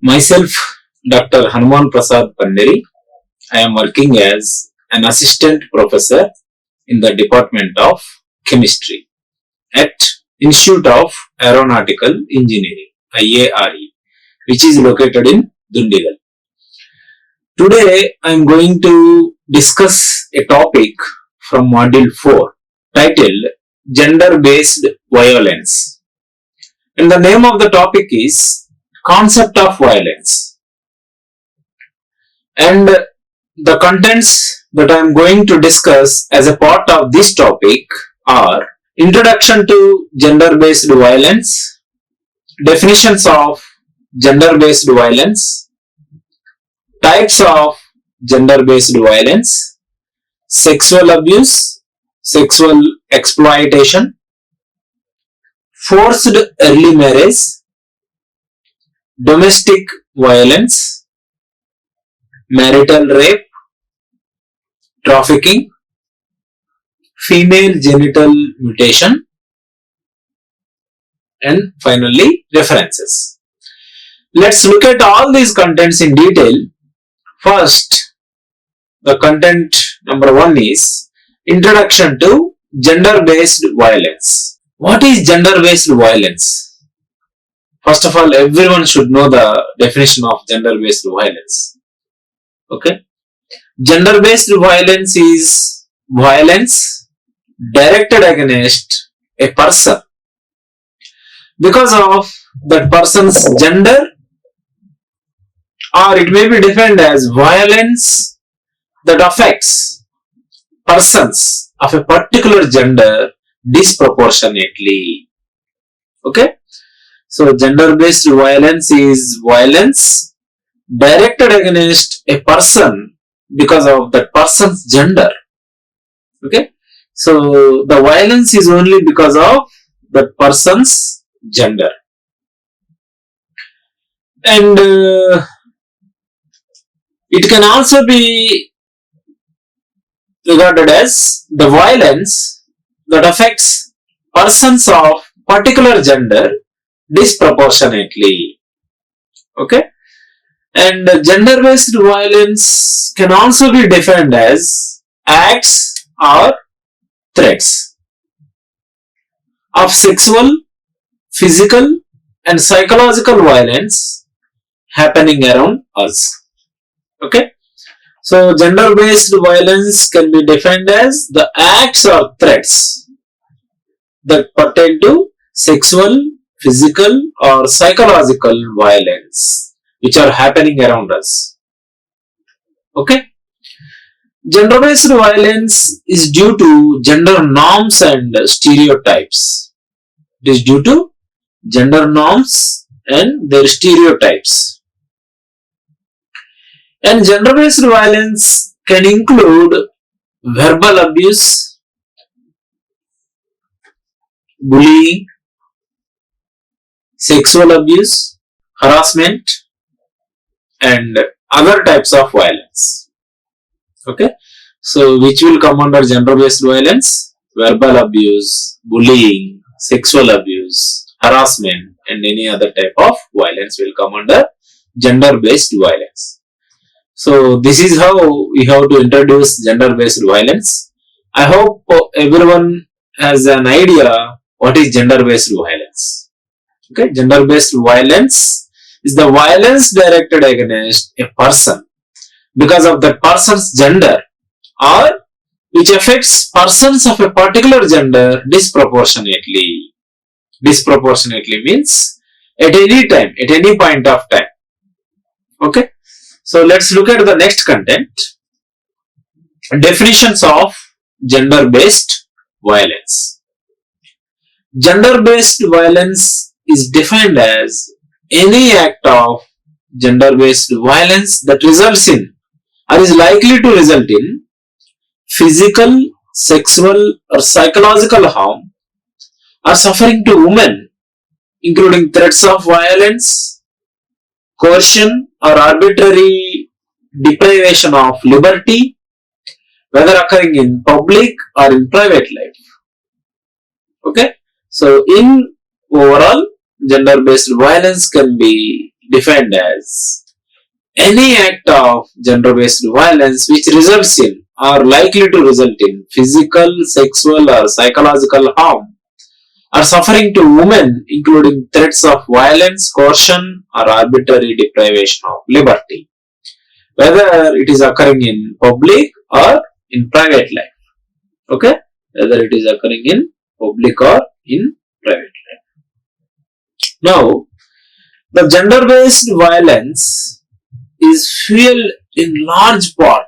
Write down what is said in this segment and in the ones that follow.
Myself, Dr. Hanuman Prasad. I am working as an assistant professor in the Department of Chemistry at Institute of Aeronautical Engineering, IARE, which is located in Dundigal. Today I am going to discuss a topic from Module 4 titled Gender-Based Violence. And the name of the topic is Concept of Violence. And the contents that I am going to discuss as a part of this topic are Introduction to Gender-Based Violence, Definitions of Gender-Based Violence, Types of Gender-Based Violence, Sexual Abuse, Sexual Exploitation, Forced Early Marriage, Domestic Violence, Marital Rape, Trafficking, Female Genital Mutilation, and finally references. Let's look at all these contents in detail. First, the content number 1 is Introduction to Gender-Based Violence. What is gender-based violence? First of all, everyone should know the definition of gender-based violence. Okay? Gender-based violence is violence directed against a person because of that person's gender, or it may be defined as violence that affects persons of a particular gender disproportionately. Okay? So, gender-based violence is violence directed against a person because of that person's gender. Okay? So, the violence is only because of that person's gender. And it can also be regarded as the violence that affects persons of particular gender disproportionately. Okay? And gender-based violence can also be defined as acts or threats of sexual, physical and psychological violence happening around us. Okay? So, gender-based violence can be defined as the acts or threats that pertain to sexual, physical or psychological violence which are happening around us. Okay? Gender-based violence is due to gender norms and stereotypes. It is due to gender norms and their stereotypes. And gender-based violence can include verbal abuse, bullying, sexual abuse, harassment, and other types of violence. Okay? So, which will come under gender-based violence? Verbal abuse, bullying, sexual abuse, harassment, and any other type of violence will come under gender-based violence. So, this is how we have to introduce gender-based violence. I hope everyone has an idea what is gender-based violence. Okay, gender-based violence is the violence directed against a person because of that person's gender or which affects persons of a particular gender disproportionately. Disproportionately means at any time, at any point of time. Okay, so let's look at the next content. Definitions of gender-based violence. Gender-based violence is defined as any act of gender-based violence that results in or is likely to result in physical, sexual or psychological harm or suffering to women, including threats of violence, coercion or arbitrary deprivation of liberty, whether occurring in public or in private life. Okay, so in overall, gender-based violence can be defined as any act of gender-based violence which results in or likely to result in physical, sexual or psychological harm or suffering to women, including threats of violence, coercion or arbitrary deprivation of liberty, whether it is occurring in public or in private life. Okay, whether it is occurring in public or in private life. Now, the gender-based violence is fueled in large part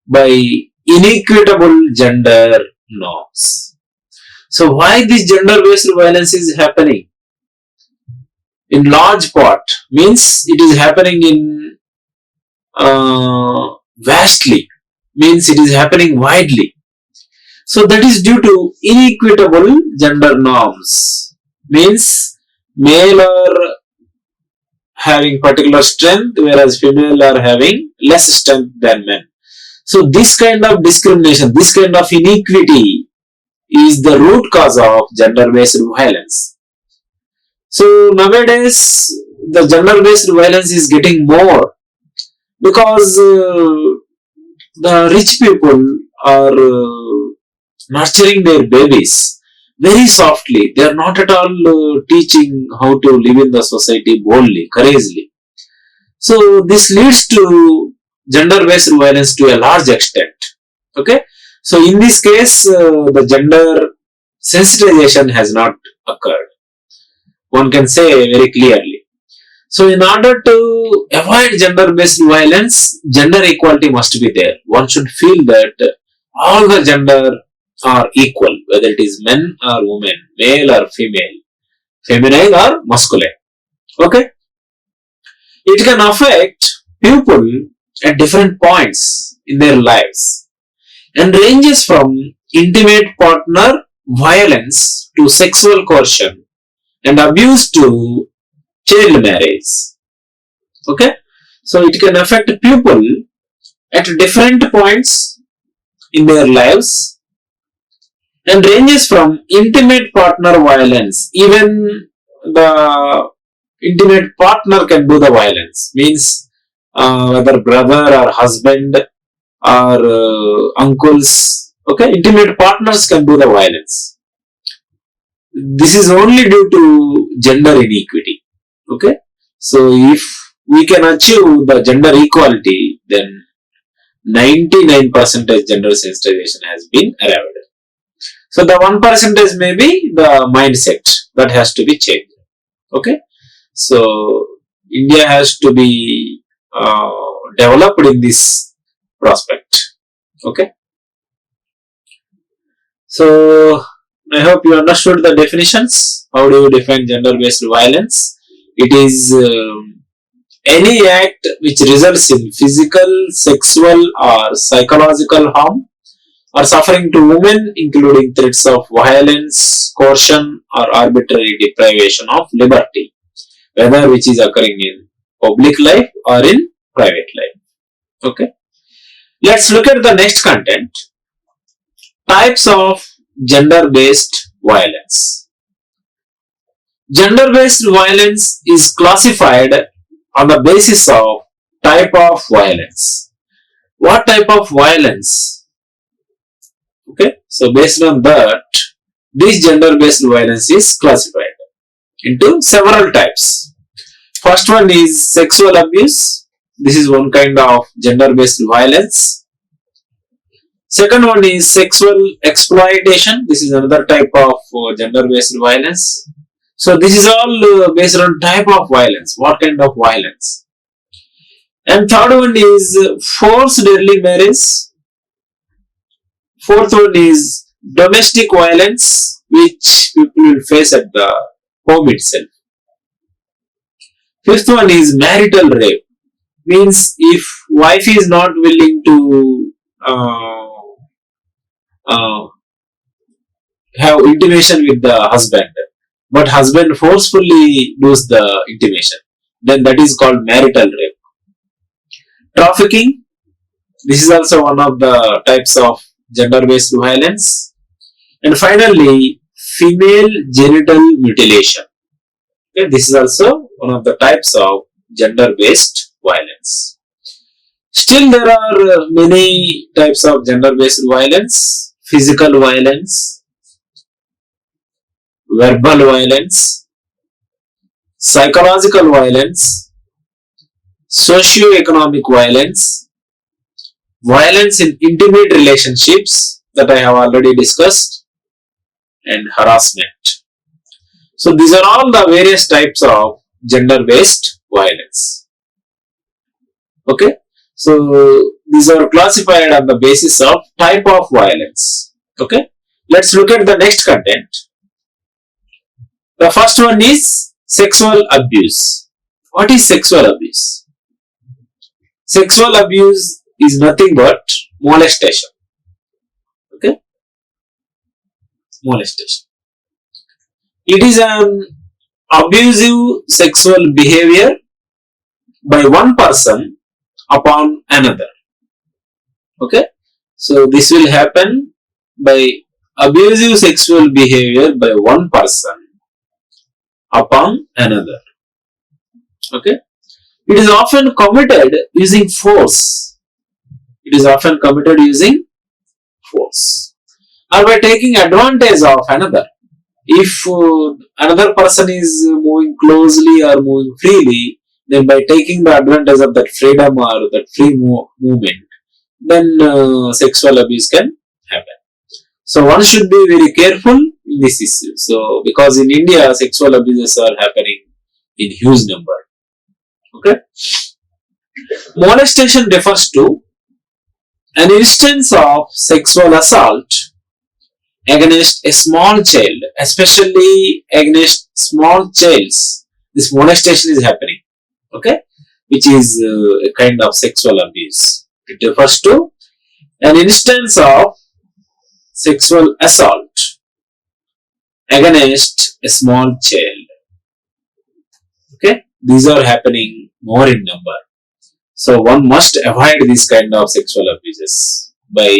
by inequitable gender norms. So why this gender-based violence is happening? In large part means it is happening in vastly, means it is happening widely. So that is due to inequitable gender norms, means male are having particular strength whereas female are having less strength than men. So this kind of discrimination, this kind of inequity is the root cause of gender-based violence. So nowadays the gender-based violence is getting more because the rich people are nurturing their babies very softly. They are not at all teaching how to live in the society boldly, courageously. So this leads to gender-based violence to a large extent. Okay. So in this case, the gender sensitization has not occurred. One can say very clearly. So in order to avoid gender-based violence, gender equality must be there. One should feel that all the gender are equal, whether it is men or women, male or female, feminine or masculine. Okay. It can affect people at different points in their lives and ranges from intimate partner violence to sexual coercion and abuse to child marriage. Okay, so it can affect people at different points in their lives and ranges from intimate partner violence. Even the intimate partner can do the violence, means whether brother or husband or uncles. Okay, intimate partners can do the violence. This is only due to gender inequity. Okay, so if we can achieve the gender equality, then 99% gender sensitization has been arrived. So the 1% may be the mindset that has to be changed. Okay, so India has to be developed in this prospect. Okay, so I hope you understood the definitions. How do you define gender-based violence? It is any act which results in physical, sexual or psychological harm or suffering to women, including threats of violence, coercion or arbitrary deprivation of liberty, whether which is occurring in public life or in private life. Okay. Let's look at the next content. Types of gender-based violence. Gender-based violence is classified on the basis of type of violence. What type of violence? Okay, so based on that, this gender-based violence is classified into several types. First one is sexual abuse. This is one kind of gender-based violence. Second one is sexual exploitation. This is another type of gender-based violence. So this is all based on type of violence. What kind of violence? And third one is forced early marriage. Fourth one is domestic violence, which people will face at the home itself. Fifth one is marital rape. Means if wife is not willing to have intimation with the husband, but husband forcefully does the intimation, then that is called marital rape. Trafficking, this is also one of the types of gender-based violence. And finally, female genital mutilation. Okay, this is also one of the types of gender-based violence. Still, there are many types of gender-based violence: physical violence, verbal violence, psychological violence, socio-economic violence, violence in intimate relationships that I have already discussed, and harassment. So these are all the various types of gender-based violence. Okay, so these are classified on the basis of type of violence. Okay, let's look at the next content. The first one is sexual abuse. What is sexual abuse? Sexual abuse is nothing but molestation. Okay, molestation. It is an abusive sexual behavior by one person upon another. Okay, so this will happen by abusive sexual behavior by one person upon another. Okay, it is often committed using force. It is often committed using force or by taking advantage of another. If another person is moving closely or moving freely, then by taking the advantage of that freedom or that free movement, then sexual abuse can happen. So one should be very careful in this issue. So because in India, sexual abuses are happening in huge number. Okay. Molestation refers to an instance of sexual assault against a small child, especially against small childs. This molestation is happening. Okay, which is a kind of sexual abuse. It refers to an instance of sexual assault against a small child. Okay, these are happening more in number. So one must avoid this kind of sexual abuses by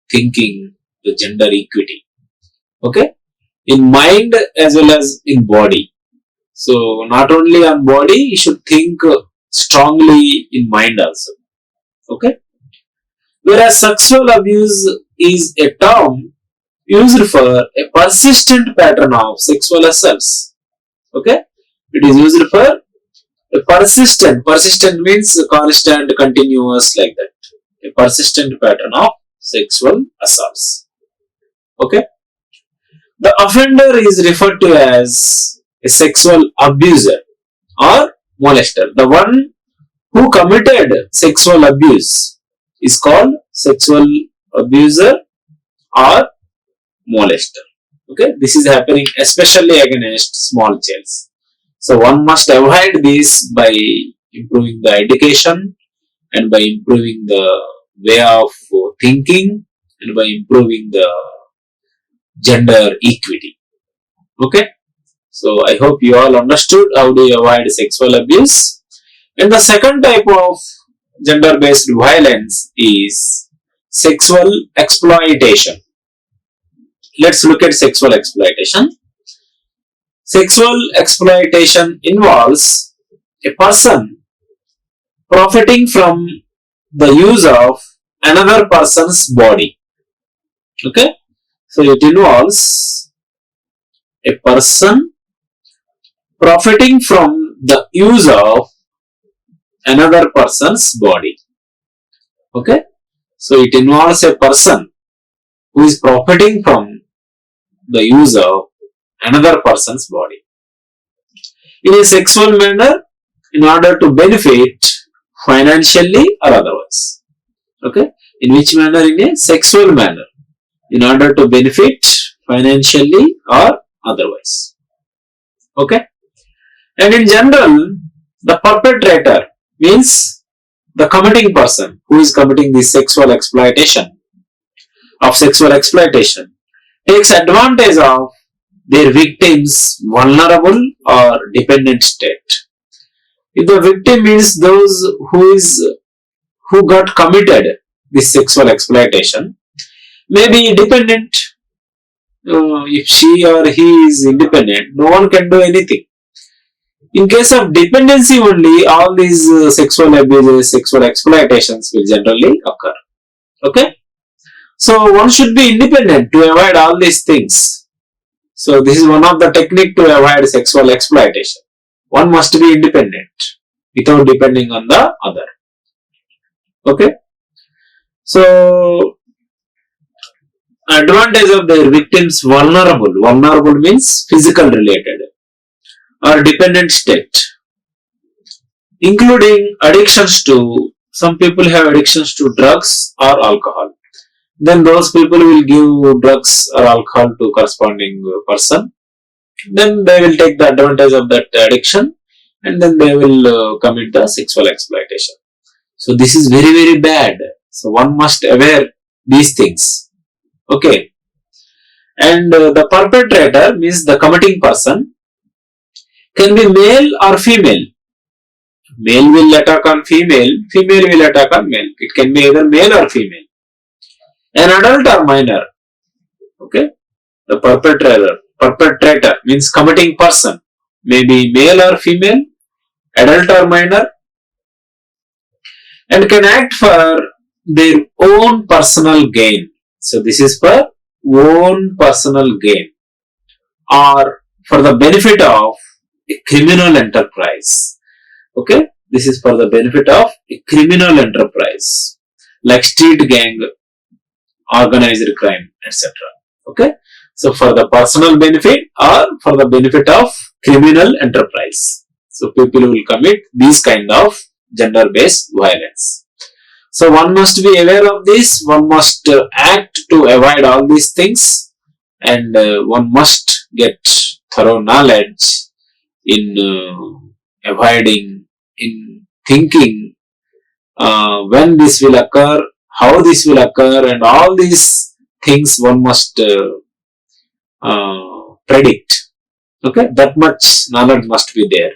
thinking the gender equity. Okay, in mind as well as in body. So not only on body, you should think strongly in mind also. Okay. Whereas sexual abuse is a term used for a persistent pattern of sexual assaults. Okay. It is used for a persistent. Persistent means constant, continuous, like that. A persistent pattern of sexual assaults. Okay. The offender is referred to as a sexual abuser or molester. The one who committed sexual abuse is called sexual abuser or molester. Okay, this is happening especially against small childs. So one must avoid this by improving the education and by improving the way of thinking and by improving the gender equity. Okay, so I hope you all understood how do you avoid sexual abuse. And the second type of gender-based violence is sexual exploitation. Let's look at sexual exploitation. Sexual exploitation involves a person profiting from the use of another person's body. Okay, so it involves a person profiting from the use of another person's body. Okay, so it involves a person who is profiting from the use of another person's body in a sexual manner in order to benefit financially or otherwise. Okay, in which manner? In a sexual manner in order to benefit financially or otherwise. Okay, and in general, the perpetrator means the committing person who is committing this sexual exploitation takes advantage of their victim's vulnerable or dependent state. If the victim means those who got committed this sexual exploitation, maybe dependent. If she or he is independent, no one can do anything. In case of dependency only, all these sexual abuses, sexual exploitations will generally occur. Okay? So one should be independent to avoid all these things. So this is one of the technique to avoid sexual exploitation. One must be independent without depending on the other. Okay? So advantage of their victims vulnerable. Vulnerable means physical related or dependent state, including addictions to, some people have addictions to drugs or alcohol. Then those people will give drugs or alcohol to corresponding person. Then they will take the advantage of that addiction and then they will commit the sexual exploitation. So this is very, very bad. So one must aware these things. Okay. And the perpetrator means the committing person can be male or female. Male will attack on female, female will attack on male. It can be either male or female. An adult or minor. Okay. The perpetrator means committing person, may be male or female, adult or minor, and can act for their own personal gain. So this is for own personal gain or for the benefit of a criminal enterprise. Okay, this is for the benefit of a criminal enterprise like street gang, organized crime, etc. Okay, so for the personal benefit or for the benefit of criminal enterprise. So people will commit these kind of gender-based violence. So one must be aware of this, one must act to avoid all these things, and one must get thorough knowledge in avoiding, in thinking when this will occur, how this will occur, and all these things one must predict. Okay, that much knowledge must be there.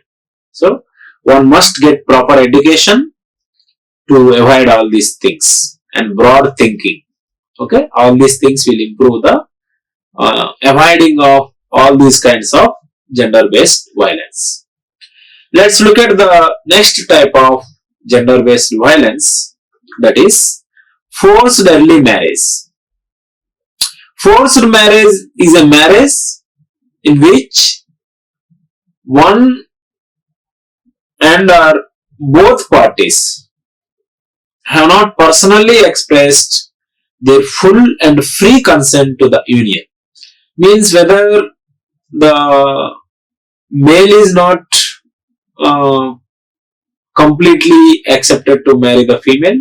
So one must get proper education to avoid all these things and broad thinking. Okay, all these things will improve the avoiding of all these kinds of gender-based violence. Let's look at the next type of gender-based violence, that is forced early marriage. Forced marriage is a marriage in which one and or both parties have not personally expressed their full and free consent to the union. Means whether the male is not completely accepted to marry the female,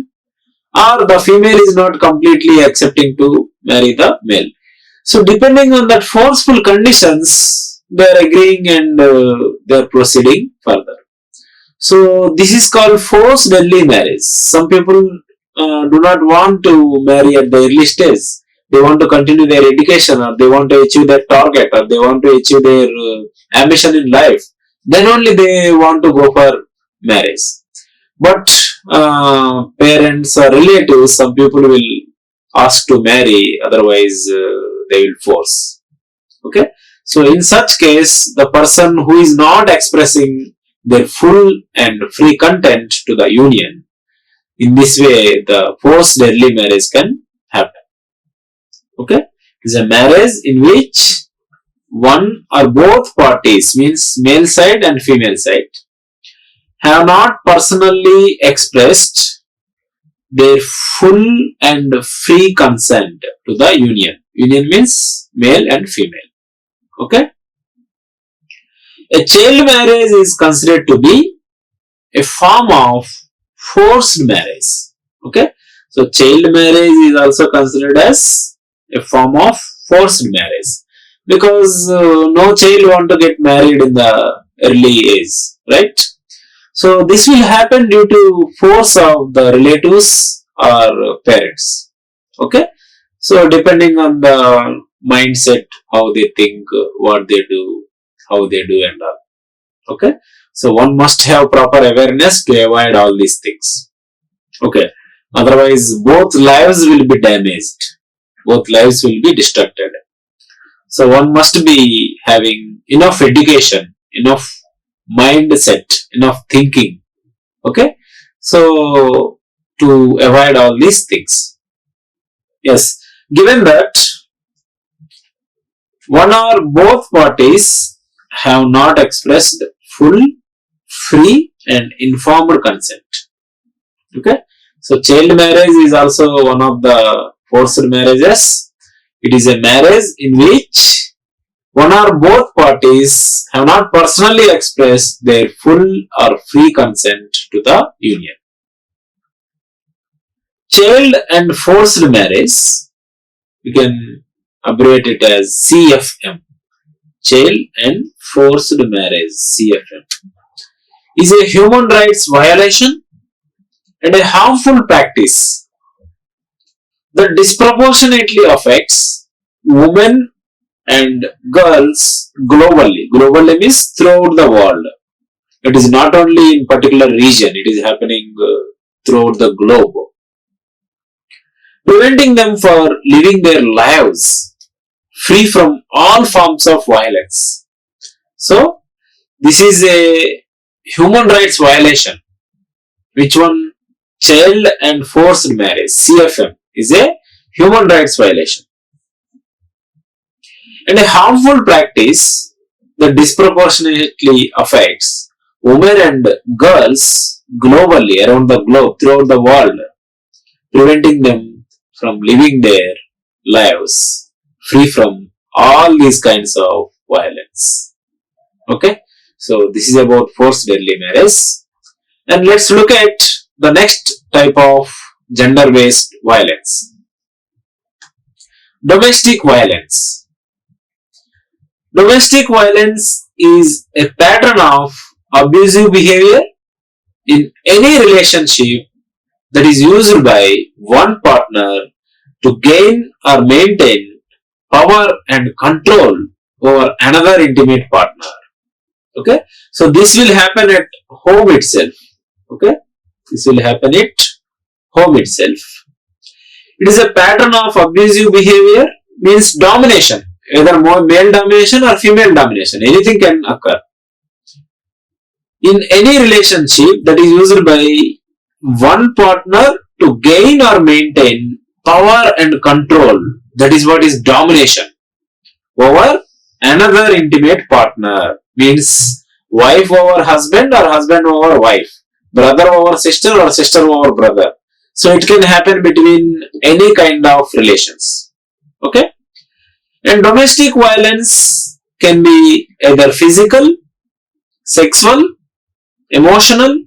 or the female is not completely accepting to marry the male. So depending on that forceful conditions, they are agreeing and they are proceeding further. So this is called forced early marriage. Some people do not want to marry at the early stage. They want to continue their education, or they want to achieve their target, or they want to achieve their ambition in life. Then only they want to go for marriage. But parents or relatives, some people will ask to marry, otherwise they will force. Okay. So in such case, the person who is not expressing their full and free content to the union, in this way the forced early marriage can happen. Okay, it is a marriage in which one or both parties, means male side and female side, have not personally expressed their full and free consent to the union. Union means male and female. Okay. A child marriage is considered to be a form of forced marriage. Okay. So child marriage is also considered as a form of forced marriage, because no child want to get married in the early age, right? So this will happen due to force of the relatives or parents. Okay. So depending on the mindset, how they think, what they do, how they do and all. Okay. So one must have proper awareness to avoid all these things. Okay. Otherwise, both lives will be damaged. Both lives will be destructed. So one must be having enough education, enough mindset, enough thinking. Okay. So to avoid all these things. Yes. Given that one or both parties have not expressed full, free and informed consent. Okay. So child marriage is also one of the forced marriages. It is a marriage in which one or both parties have not personally expressed their full or free consent to the union. Child and forced marriage, we can abbreviate it as CFM. Child and forced marriage, CFM, is a human rights violation and a harmful practice that disproportionately affects women and girls globally. Globally means throughout the world. It is not only in particular region, it is happening throughout the globe. Preventing them for living their lives free from all forms of violence. So, this is a human rights violation. Which one? Child and forced marriage, CFM, is a human rights violation and a harmful practice that disproportionately affects women and girls globally, around the globe, throughout the world, preventing them from living their lives free from all these kinds of violence. Okay, so this is about forced early marriage. And let's look at the next type of gender-based violence. Domestic violence. Domestic violence is a pattern of abusive behavior in any relationship that is used by one partner to gain or maintain power and control over another intimate partner. Okay, so this will happen at home itself. Okay, this will happen at home itself. It is a pattern of abusive behavior, means domination, either more male domination or female domination. Anything can occur in any relationship that is used by one partner to gain or maintain power and control. That is what is domination over another intimate partner, means wife over husband or husband over wife, brother over sister or sister over brother. So it can happen between any kind of relations. Okay, and domestic violence can be either physical, sexual, emotional,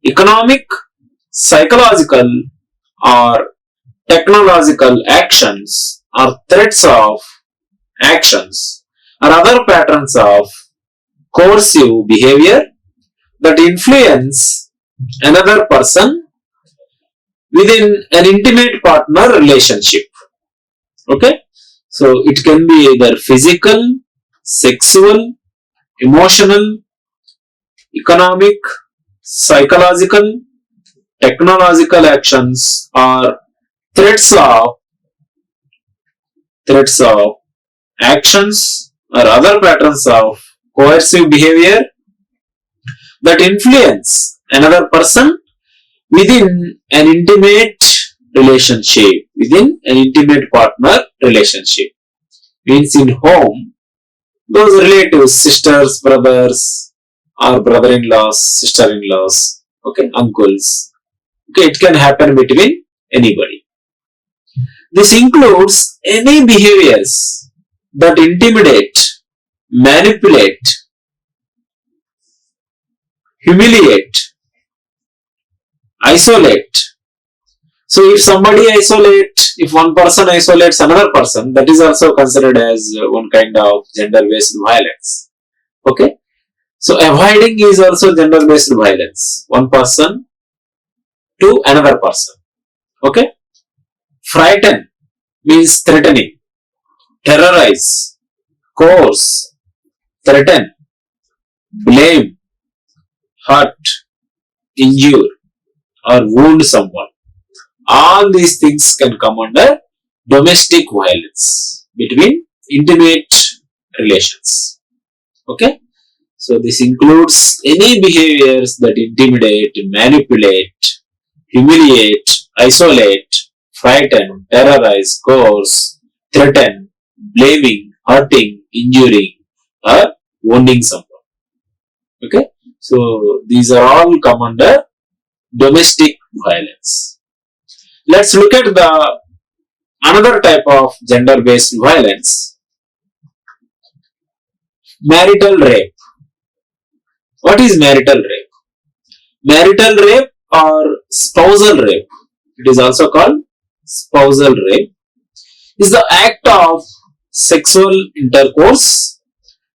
economic, psychological or technological actions or threats of actions or other patterns of coercive behavior that influence another person within an intimate partner relationship. Okay, so it can be either physical, sexual, emotional, economic, psychological, technological actions or threats of actions or other patterns of coercive behavior that influence another person within an intimate relationship, within an intimate partner relationship. Means in home, those relatives, sisters, brothers, or brother-in-laws, sister-in-laws, okay, uncles. Okay, it can happen between anybody. This includes any behaviors that intimidate, manipulate, humiliate, isolate. So if somebody if one person isolates another person, that is also considered as one kind of gender-based violence. Okay, so avoiding is also gender-based violence. One person to another person. Okay, frighten means threatening, terrorize, coerce, threaten, blame, hurt, injure or wound someone. All these things can come under domestic violence between intimate relations. Okay. So this includes any behaviors that intimidate, manipulate, humiliate, isolate, frighten, terrorize, coerce, threaten, blaming, hurting, injuring, or wounding someone. Okay, so these are all come under domestic violence. Let's look at the another type of gender-based violence, marital rape. What is marital rape? Marital rape or spousal rape, it is also called spousal rape, is the act of sexual intercourse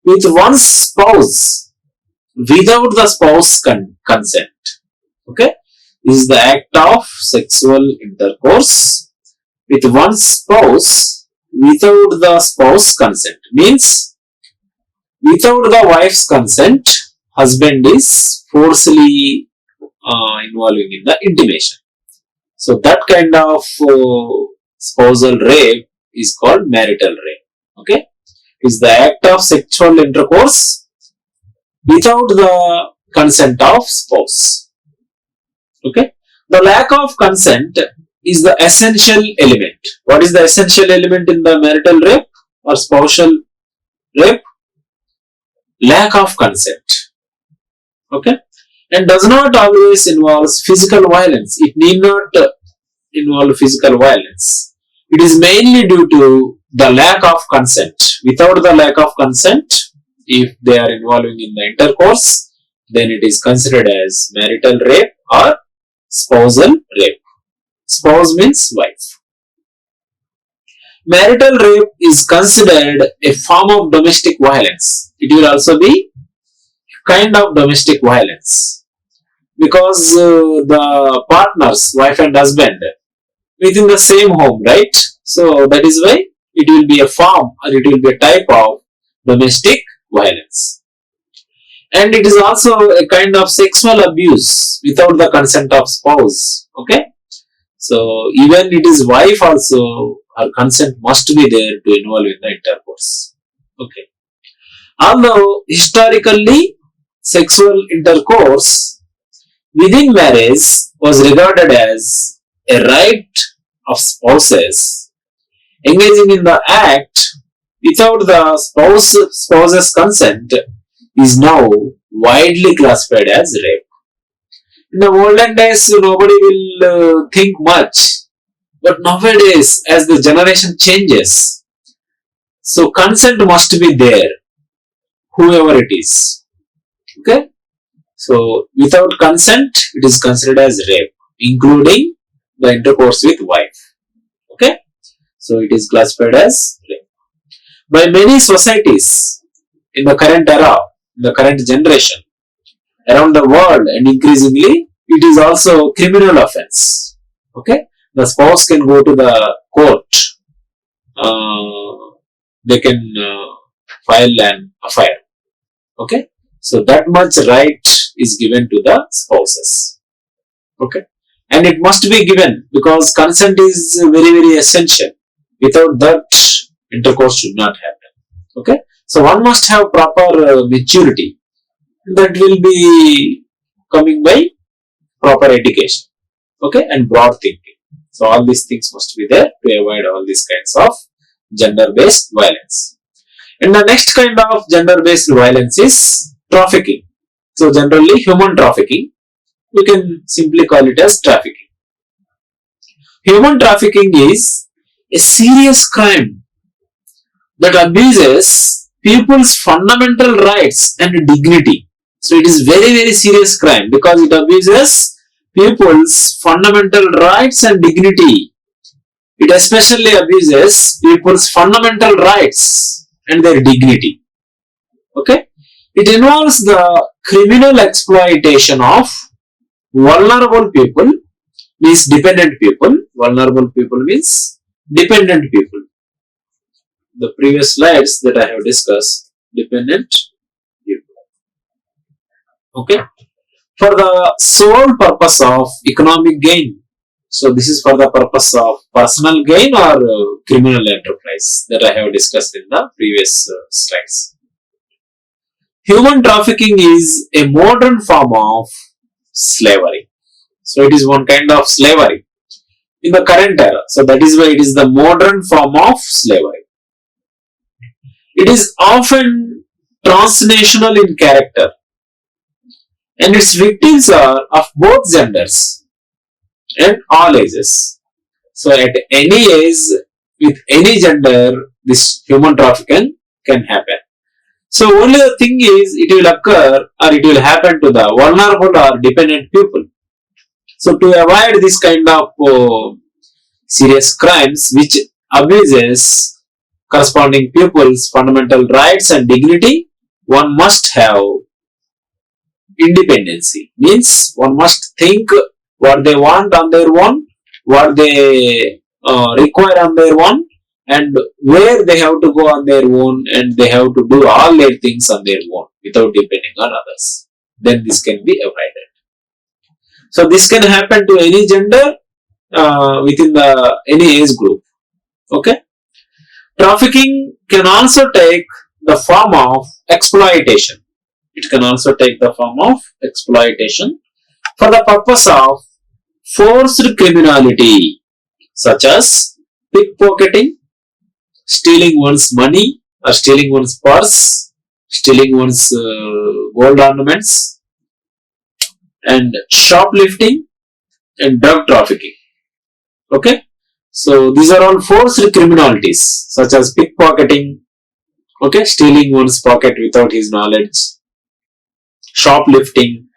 with one's spouse without the spouse consent. Okay, this is the act of sexual intercourse with one's spouse without the spouse consent. Means without the wife's consent, husband is forcibly involving in the intimation. So that kind of spousal rape is called marital rape. Okay, is the act of sexual intercourse without the consent of spouse. Okay, the lack of consent is the essential element. What is the essential element in the marital rape or spousal rape? Lack of consent. Okay, and does not always involve physical violence. It need not involve physical violence. It is mainly due to the lack of consent. Without the lack of consent, if they are involving in the intercourse, then it is considered as marital rape or spousal rape. Spouse means wife. Marital rape is considered a form of domestic violence. It will also be kind of domestic violence because the partners, wife and husband, within the same home, right? So that is why it will be a form or it will be a type of domestic violence. And it is also a kind of sexual abuse without the consent of spouse. Okay, so even it is wife also, her consent must be there to involve in the intercourse. Okay, although historically sexual intercourse within marriage was regarded as a right of spouses, engaging in the act without the spouse's consent is now widely classified as rape. In the olden days, nobody will think much, but nowadays, as the generation changes, so consent must be there, whoever it is. Okay, so without consent, it is considered as rape, including the intercourse with wife. Okay, so it is classified as rape. By many societies in the current era, in the current generation, around the world and increasingly, it is also criminal offense. Okay, the spouse can go to the court, they can file an affair. Okay, so that much right is given to the spouses. Okay, and it must be given because consent is very, very essential. Without that, intercourse should not happen. Okay, so one must have proper maturity that will be coming by proper education. Okay, and broad thinking. So all these things must be there to avoid all these kinds of gender-based violence. And the next kind of gender-based violence is trafficking. So generally human trafficking, we can simply call it as trafficking. Human trafficking is a serious crime that abuses people's fundamental rights and dignity. So it is very, very serious crime because it abuses people's fundamental rights and dignity. It especially abuses people's fundamental rights and their dignity. Okay, it involves the criminal exploitation of vulnerable people, means dependent people. Vulnerable people means dependent people. The previous slides that I have discussed, dependent people. Okay, for the sole purpose of economic gain. So this is for the purpose of personal gain or criminal enterprise that I have discussed in the previous slides. Human trafficking is a modern form of slavery. So it is one kind of slavery in the current era. So that is why it is the modern form of slavery. It is often transnational in character, and its victims are of both genders and all ages. So at any age, with any gender, this human trafficking can happen. So only the thing is, it will occur or it will happen to the vulnerable or dependent people. So to avoid this kind of serious crimes which abuses corresponding people's fundamental rights and dignity, one must have independency. Means one must think what they want on their own, what they require on their own, and where they have to go on their own, and they have to do all their things on their own without depending on others. Then this can be avoided. So this can happen to any gender within the any age group. Okay. Trafficking can also take the form of exploitation. It can also take the form of exploitation for the purpose of forced criminality, such as pickpocketing, stealing one's money or stealing one's purse, stealing one's gold ornaments, and shoplifting and drug trafficking. Okay, so these are all forced criminalities such as pickpocketing, okay, stealing one's pocket without his knowledge, shoplifting,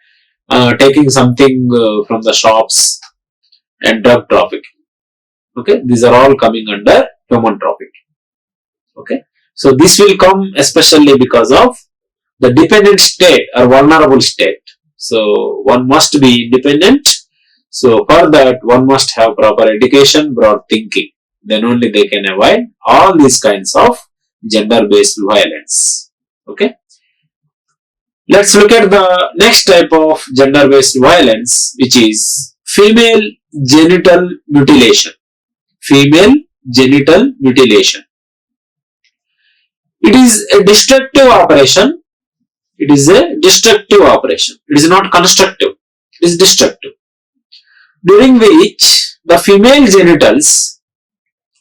taking something from the shops, and drug trafficking. Okay, these are all coming under human trafficking. Okay, so this will come especially because of the dependent state or vulnerable state. So one must be independent. So for that one must have proper education, broad thinking. Then only they can avoid all these kinds of gender-based violence. Okay. Let's look at the next type of gender-based violence, which is female genital mutilation. Female genital mutilation. It is a destructive operation. It is a destructive operation. It is not constructive. It is destructive. During which the female genitals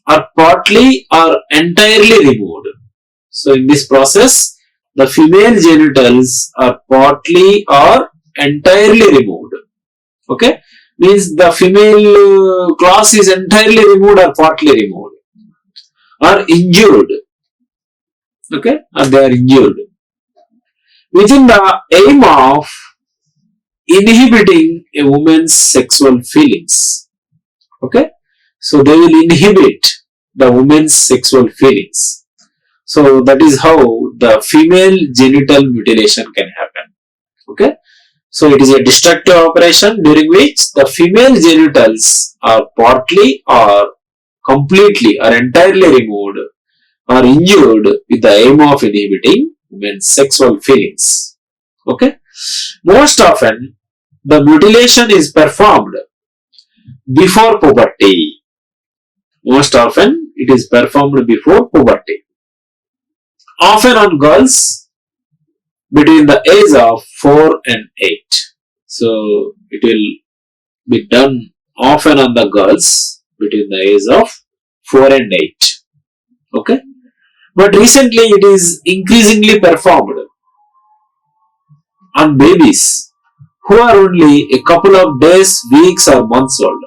are partly or entirely removed. So in this process, the female genitals are partly or entirely removed. Okay, means the female class is entirely removed or partly removed, or injured. Okay, or they are injured within the aim of inhibiting a woman's sexual feelings. Okay, so they will inhibit the woman's sexual feelings. So that is how the female genital mutilation can happen. Okay, so it is a destructive operation during which the female genitals are partly or completely or entirely removed or injured with the aim of inhibiting women's sexual feelings. Okay, most often the mutilation is performed before puberty. Most often it is performed before puberty. Often on girls between the age of 4 and 8. So it will be done often on the girls between the age of 4 and 8. Okay, but recently it is increasingly performed on babies who are only a couple of days, weeks or months old.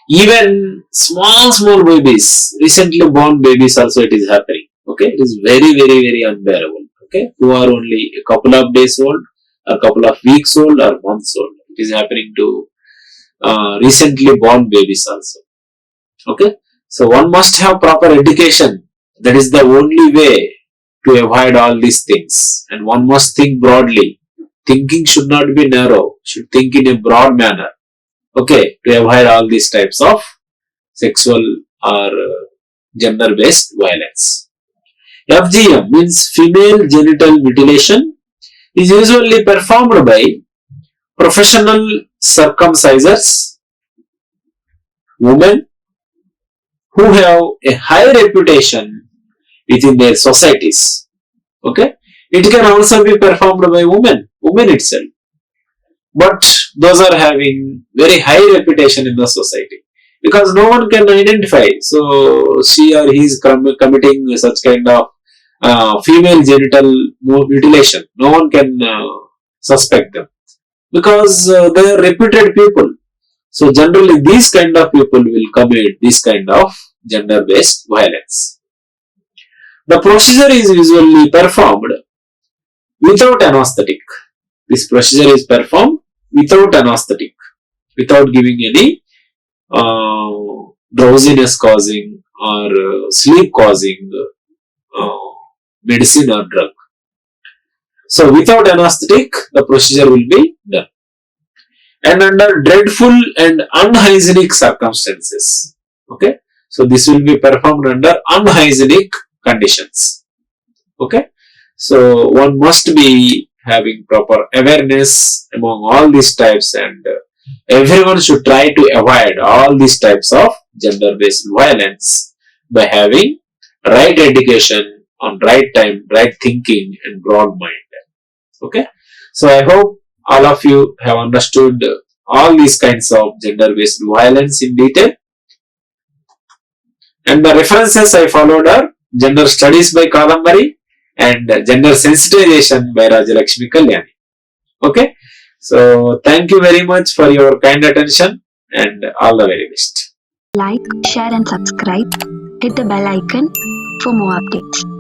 Even small babies, recently born babies also it is happening. Okay, it is very unbearable. Okay, who are only a couple of days old, a couple of weeks old or months old. It is happening to recently born babies also. Okay, so one must have proper education. That is the only way to avoid all these things, and one must think broadly. Thinking should not be narrow, should think in a broad manner. Okay, to avoid all these types of sexual or gender-based violence. FGM means female genital mutilation is usually performed by professional circumcisers, women who have a high reputation within their societies. Okay, it can also be performed by women itself. But those are having very high reputation in the society because no one can identify. So she or he is committing such kind of female genital mutilation. No one can suspect them because they are reputed people. So generally these kind of people will commit this kind of gender-based violence. The procedure is usually performed without anesthetic. This procedure is performed without anesthetic, without giving any drowsiness causing or sleep causing medicine or drug. So without anesthetic, the procedure will be done. And under dreadful and unhygienic circumstances. Okay. So this will be performed under unhygienic conditions. Okay. So one must be having proper awareness among all these types, and everyone should try to avoid all these types of gender-based violence by having right education on right time, right thinking and broad mind. Okay. So I hope all of you have understood all these kinds of gender-based violence in detail. And the references I followed are Gender Studies by Kadambari and Gender Sensitization by Rajalakshmi Kalyani. Okay. So thank you very much for your kind attention and all the very best. Like, share and subscribe. Hit the bell icon for more updates.